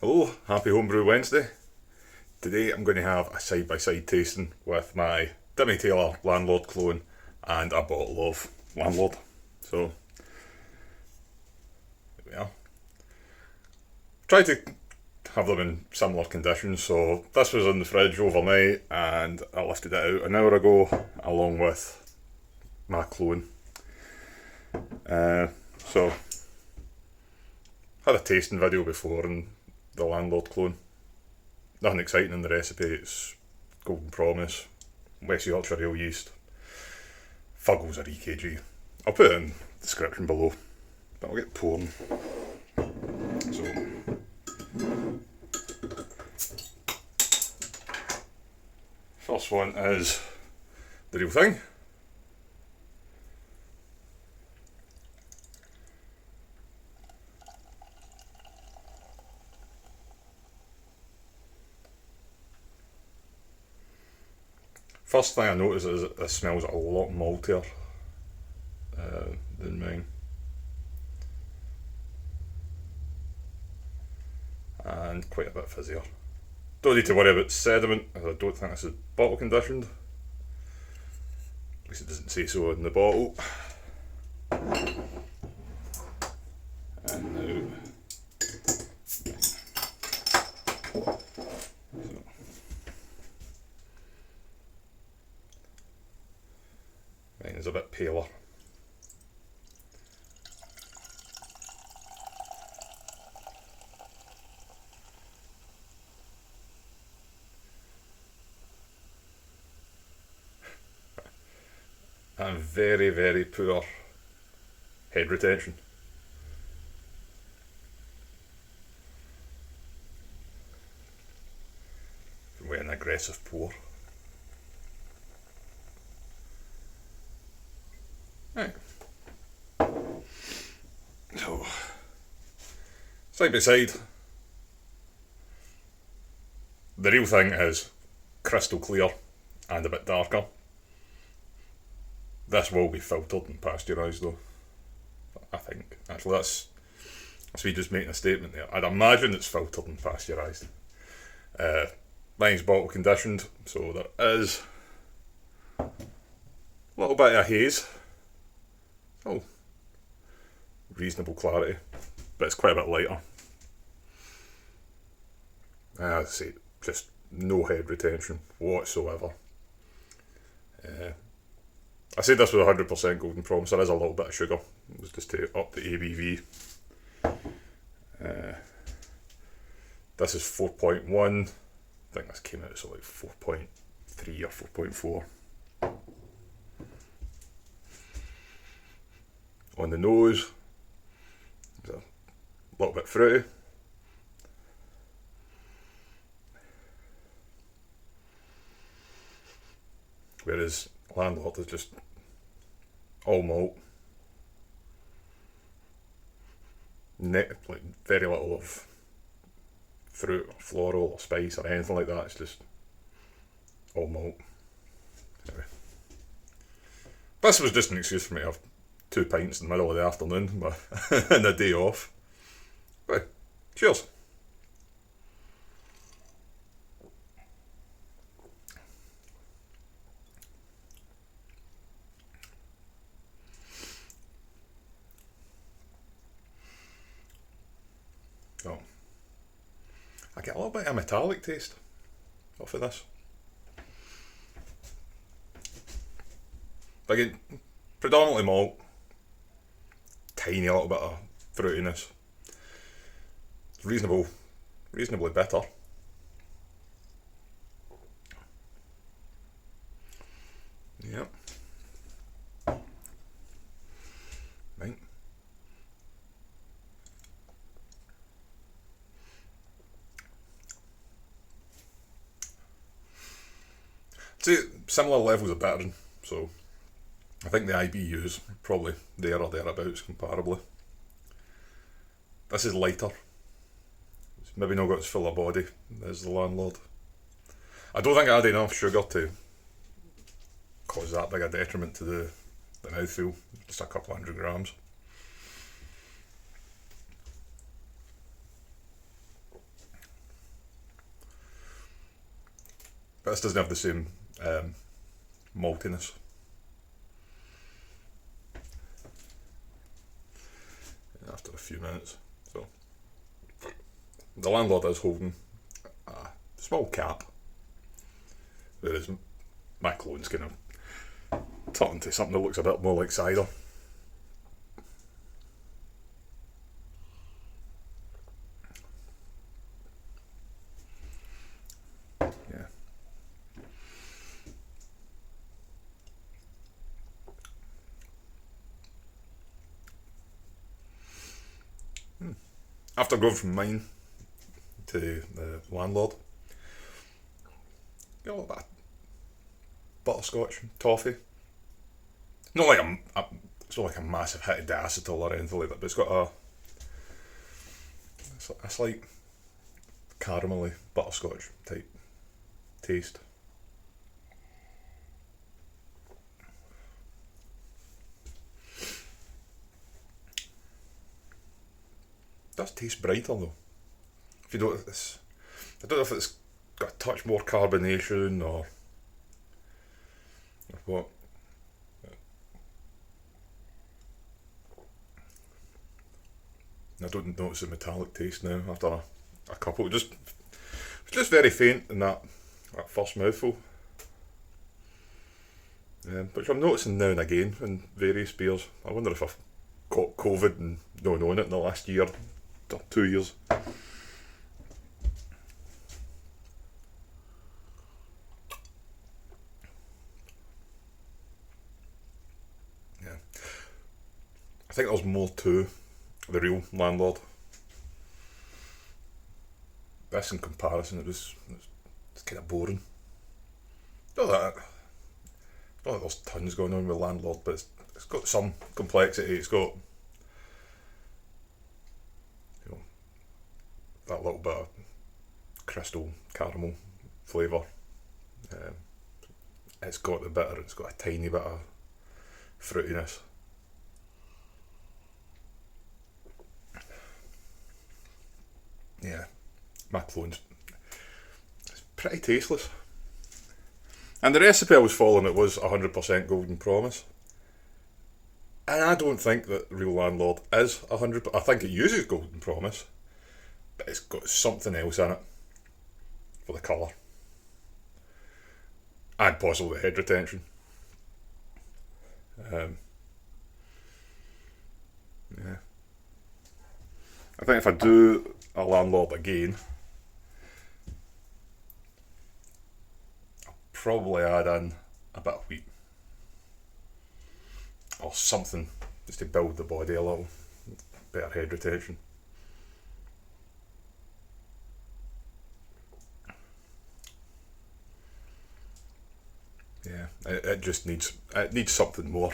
Hello, happy Homebrew Wednesday. Today I'm going to have a side-by-side tasting with my Timmy Taylor Landlord clone and a bottle of Landlord. So, there we are. Tried to have them in similar conditions, so this was in the fridge overnight and I lifted it out an hour ago along with my clone. So, had a tasting video before and the Landlord clone. Nothing exciting in the recipe, it's Golden Promise, West Yorkshire real yeast, Fuggles are EKG. I'll put it in the description below, but I'll get pouring. So, first one is the real thing. First thing I notice is that this smells a lot maltier than mine. And quite a bit fizzier. Don't need to worry about sediment, as I don't think this is bottle conditioned. At least it doesn't say so in the bottle. And now, mine is a bit paler. And very, very poor head retention. With an aggressive pour. Right. So, side by side, the real thing is crystal clear and a bit darker. This will be filtered and pasteurised though, I think. Actually that's me just making a statement there. I'd imagine it's filtered and pasteurised. Mine's bottle conditioned, so there is a little bit of haze. Oh, reasonable clarity, but it's quite a bit lighter. As I say, just no head retention whatsoever. I said this was 100% Golden Promise, there is a little bit of sugar, it was just to up the ABV. This is 4.1, I think this came out so like 4.3 or 4.4. On the nose, it's a little bit fruity. Whereas Landlord is just all malt. Like very little of fruit or floral or spice or anything like that, it's just all malt. Anyway. This was just an excuse for me to have 2 pints in the middle of the afternoon and a day off. Right, cheers. Oh, I get a little bit of a metallic taste off of this. But again, predominantly malt, tiny little bit of fruitiness. It's reasonably bitter. Yep. Right. See, similar levels of bittering, so I think the IBU's probably there or thereabouts comparably. This is lighter. It's maybe not got as full a body as the Landlord. I don't think I had enough sugar to cause that big a detriment to the mouthfeel, just a couple 100 grams. But this doesn't have the same maltiness. After a few minutes. So the Landlord is holding a small cap, whereas my clone's kind of turned into something that looks a bit more like cider. Yeah. After going from mine to the Landlord, get a little bit of butterscotch, toffee. Not like it's not like a massive hit of diacetyl or anything like that, but it's got a slight caramelly butterscotch type taste. It does taste brighter though. If you don't, I don't know if it's got a touch more carbonation or what. I don't notice a metallic taste now after a couple. It's just very faint in that first mouthful. Which I'm noticing now and again in various beers. I wonder if I've got COVID and not known it in the last year or 2 years. Yeah. I think there's more to the real Landlord. This in comparison, it's kind of boring. Not that there's tons going on with Landlord, but it's got some complexity. It's got, you know, that little bit of crystal caramel flavour. It's got the bitter. It's got a tiny bit of fruitiness. Yeah, my clone's it's pretty tasteless. And the recipe I was following, it was 100% Golden Promise. And I don't think that Real Landlord is 100%. I think it uses Golden Promise, but it's got something else in it for the colour. And possibly head retention. Yeah. I think if I do a Landlord again, I'll probably add in a bit of wheat or something just to build the body a little, better head retention. Yeah, it just needs something more.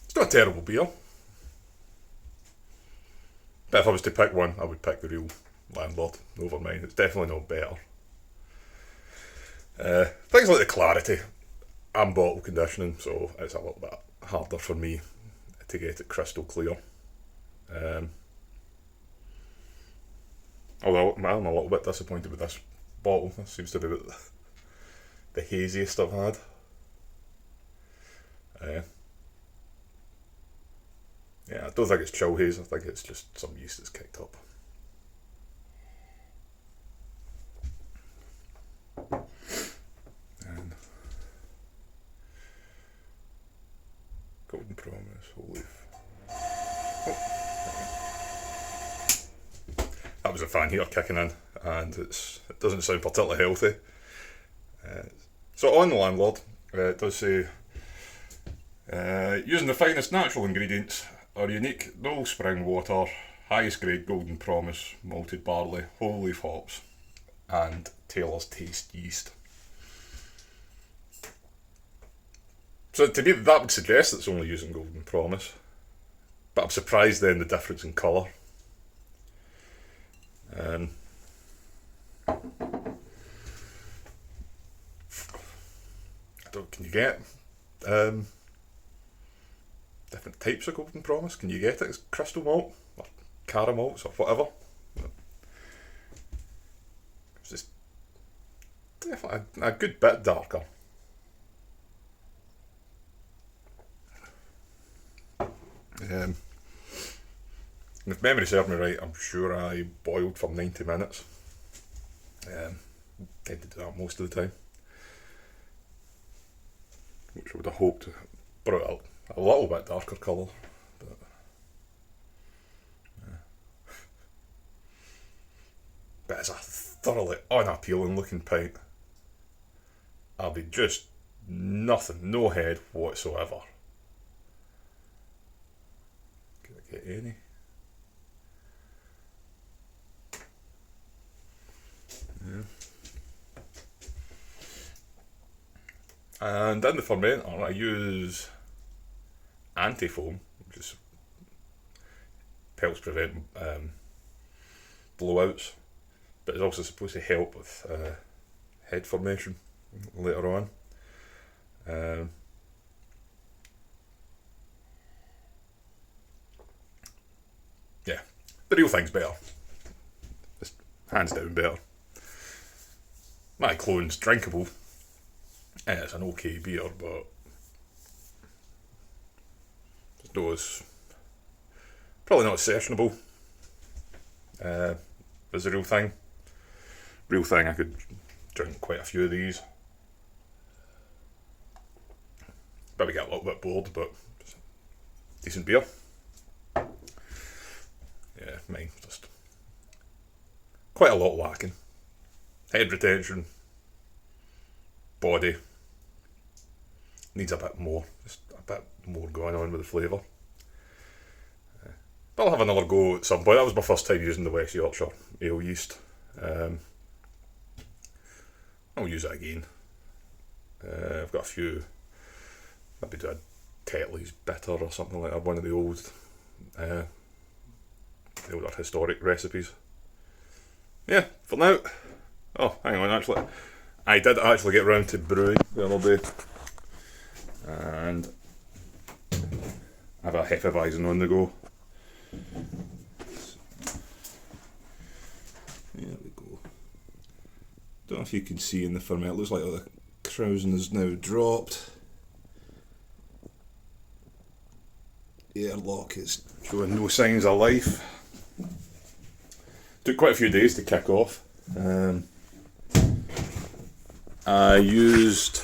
It's not a terrible beer. But if I was to pick one, I would pick the Real Landlord over mine. It's definitely not better. Things like the clarity. I'm bottle conditioning, so it's a little bit harder for me to get it crystal clear. Although I'm a little bit disappointed with this bottle. This seems to be the haziest I've had. Yeah, I don't think it's chill haze. I think it's just some yeast that's kicked up. And Golden Promise, whole leaf. Oh, that was a fan heater kicking in, and it doesn't sound particularly healthy. So on the Landlord, it does say, using the finest natural ingredients, our unique no spring water, highest grade Golden Promise, malted barley, whole leaf hops, and Taylor's Taste yeast. So to me, that would suggest it's only using Golden Promise, but I'm surprised then the difference in colour. Can you get different types of Golden Promise? Can you get it as crystal malt or caramels or whatever? It's just definitely a good bit darker. If memory serves me right, I'm sure I boiled for 90 minutes. Tend to do that most of the time, which I would have hoped brought out a little bit darker colour. But it's a thoroughly unappealing looking pint. I'll be just nothing, no head whatsoever. Can I get any? Yeah. And in the fermenter I use anti-foam, which just helps prevent blowouts, but it's also supposed to help with head formation later on. Yeah, the real thing's better. Just hands down better. My clone's drinkable, and it's an okay beer, but it's probably not as sessionable as the real thing. Real thing, I could drink quite a few of these. Probably get a little bit bored, but decent beer. Yeah, mine just quite a lot lacking. Head retention, body, needs a bit more, just a bit more going on with the flavour. But I'll have another go at some point. That was my first time using the West Yorkshire ale yeast. I'll use it again. I've got a few, maybe do a Tetley's bitter or something like that, one of the older historic recipes. Yeah, for now. Oh, hang on, actually. I did actually get round to brewing the other day. And I have a Hefeweizen on the go. There we go. Don't know if you can see in the ferment, it looks like the krausen is now dropped. Airlock is showing no signs of life. Took quite a few days to kick off. I used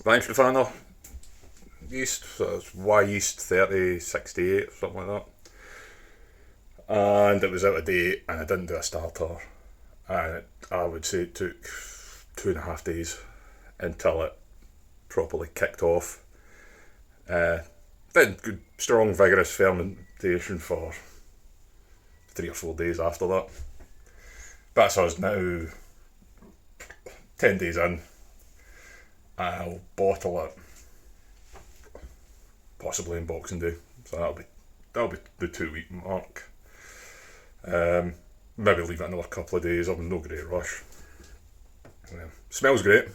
Wyeast yeast, so it's Wyeast 3068, something like that. And it was out of date, and I didn't do a starter. And I would say it took 2.5 days until it properly kicked off. Then good, strong, vigorous fermentation for 3 or 4 days after that. That's us now. 10 days in, I'll bottle it, possibly in Boxing Day. So that'll be the 2-week mark. Maybe leave it another couple of days. I'm in no great rush. Smells great.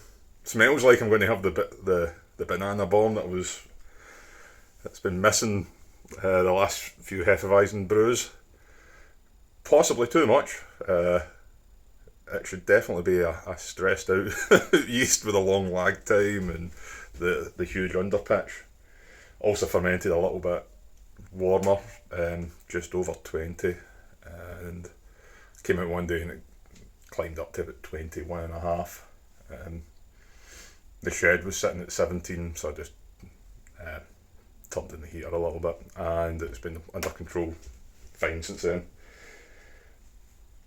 Smells like I'm going to have the banana bomb that's been missing the last few Hefeweizen brews. Possibly too much. It should definitely be a stressed out yeast with a long lag time and the huge underpitch. Also fermented a little bit warmer, just over 20, and came out one day and it climbed up to about 21.5. The shed was sitting at 17, so I just turned in the heater a little bit, and it's been under control fine since then.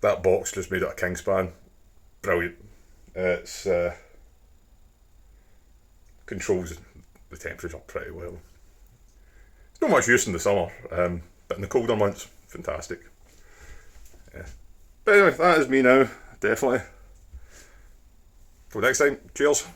That box just made it a Kingspan. Brilliant. It's controls the temperature pretty well. It's not much use in the summer, but in the colder months, fantastic. Yeah. But anyway, that is me now, definitely. Till next time, cheers.